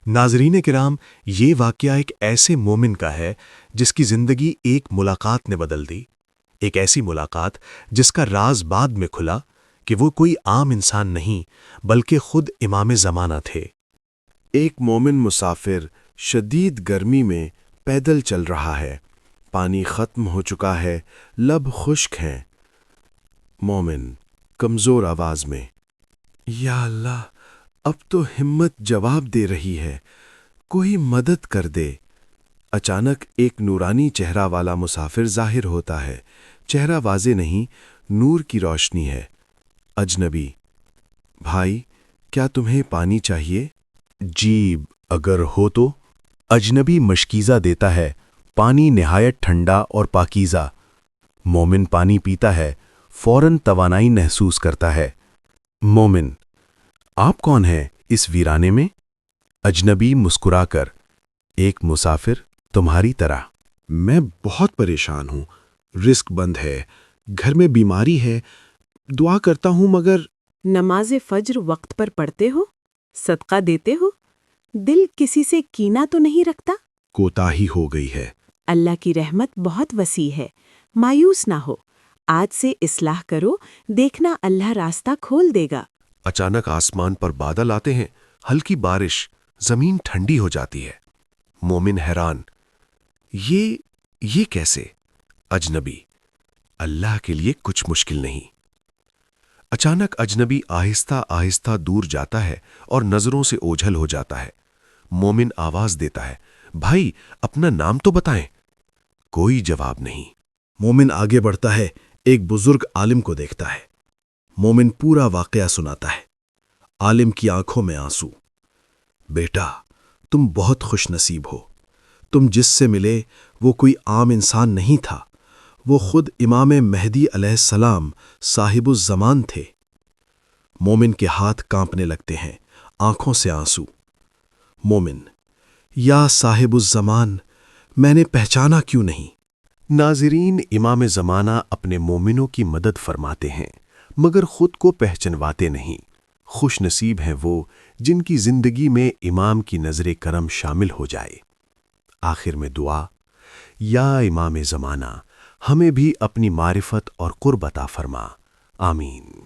ناظرین کرام، یہ واقعہ ایک ایسے مومن کا ہے جس کی زندگی ایک ملاقات نے بدل دی۔ ایک ایسی ملاقات جس کا راز بعد میں کھلا کہ وہ کوئی عام انسان نہیں بلکہ خود امام زمانہ تھے۔ ایک مومن مسافر شدید گرمی میں پیدل چل رہا ہے۔ پانی ختم ہو چکا ہے، لب خشک ہیں۔ مومن کمزور آواز میں، یا اللہ، اب تو ہمت جواب دے رہی ہے، کوئی مدد کر دے۔ اچانک ایک نورانی چہرہ والا مسافر ظاہر ہوتا ہے۔ چہرہ واضح نہیں، نور کی روشنی ہے۔ اجنبی، بھائی کیا تمہیں پانی چاہیے؟ جی اگر ہو تو۔ اجنبی مشکیزہ دیتا ہے، پانی نہایت ٹھنڈا اور پاکیزہ۔ مومن پانی پیتا ہے، فوراً توانائی محسوس کرتا ہے۔ مومن، آپ کون ہیں اس ویرانے میں؟ اجنبی مسکرا کر، ایک مسافر تمہاری طرح۔ میں بہت پریشان ہوں، رزق بند ہے، گھر میں بیماری ہے، دعا کرتا ہوں مگر نماز فجر وقت پر پڑھتے ہو؟ صدقہ دیتے ہو؟ دل کسی سے کینہ تو نہیں رکھتا؟ کوتاہی ہو گئی ہے۔ اللہ کی رحمت بہت وسیع ہے، مایوس نہ ہو، آج سے اصلاح کرو، دیکھنا اللہ راستہ کھول دے گا۔ اچانک آسمان پر بادل آتے ہیں، ہلکی بارش، زمین ٹھنڈی ہو جاتی ہے۔ مومن حیران، یہ کیسے؟ اجنبی، اللہ کے لیے کچھ مشکل نہیں۔ اچانک اجنبی آہستہ آہستہ دور جاتا ہے اور نظروں سے اوجھل ہو جاتا ہے۔ مومن آواز دیتا ہے، بھائی اپنا نام تو بتائیں۔ کوئی جواب نہیں۔ مومن آگے بڑھتا ہے، ایک بزرگ عالم کو دیکھتا ہے۔ مومن پورا واقعہ سناتا ہے۔ عالم کی آنکھوں میں آنسو۔ بیٹا، تم بہت خوش نصیب ہو۔ تم جس سے ملے وہ کوئی عام انسان نہیں تھا، وہ خود امام مہدی علیہ السلام صاحب الزمان تھے۔ مومن کے ہاتھ کانپنے لگتے ہیں، آنکھوں سے آنسو۔ مومن، یا صاحب الزمان، میں نے پہچانا کیوں نہیں؟ ناظرین، امام زمانہ اپنے مومنوں کی مدد فرماتے ہیں مگر خود کو پہچنواتے نہیں۔ خوش نصیب ہیں وہ جن کی زندگی میں امام کی نظر کرم شامل ہو جائے۔ آخر میں دعا، یا امام زمانہ، ہمیں بھی اپنی معرفت اور قرب عطا فرما۔ آمین۔